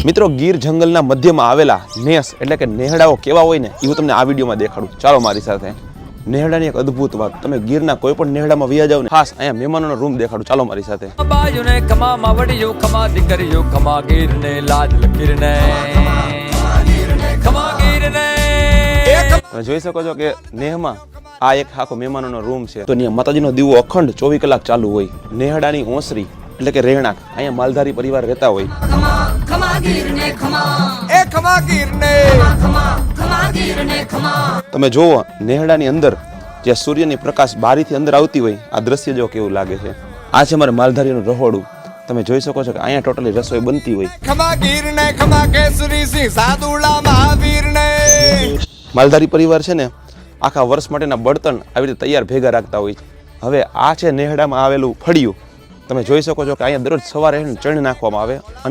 મિત્રો, ગીર જંગલના મધ્યમાં આવેલા નેસ એટલે કે નેહડાઓ કેવા હોય ને એ હું તમને આ વિડીયોમાં દેખાડું. ચાલો મારી સાથે. નેહડાની એક અદ્ભુત વાત, તમે ગીરના કોઈ પણ નેહડામાં વયા જાવ ને, ખાસ અહીંયા મહેમાનોનો રૂમ દેખાડું. ચાલો મારી સાથે. તમે જોઈ શકો છો કે નેહમાં આ એક આખો મહેમાનોનો રૂમ છે. તો ત્યાં માતાજીનો દીવો અખંડ 24 કલાક ચાલુ હોય. નેહડાની ઓસરી એટલે કે રહેણાંક, અહીંયા માલધારી પરિવાર રહેતા હોય. તમે જોવો નેહડાની અંદર જે સૂર્યની પ્રકાશ બારીથી અંદર આવતી હોય, આ દ્રશ્ય જો કેવું લાગે છે. આ છે મારે માલધારીનું રહોડું. તમે જોઈ શકો છો કે અહીંયા ટોટલી રસોઈ બનતી હોય. માલધારી પરિવાર છે ને આખા વર્ષ માટેના બળતણ આવી રીતે તૈયાર ભેગા રાખતા હોય છે. હવે આ છે નેહડામાં આવેલું ફળિયું. તમે જોઈ શકો છો કે અહીંયા દરરોજ સવારે ચણ નાખવામાં આવે.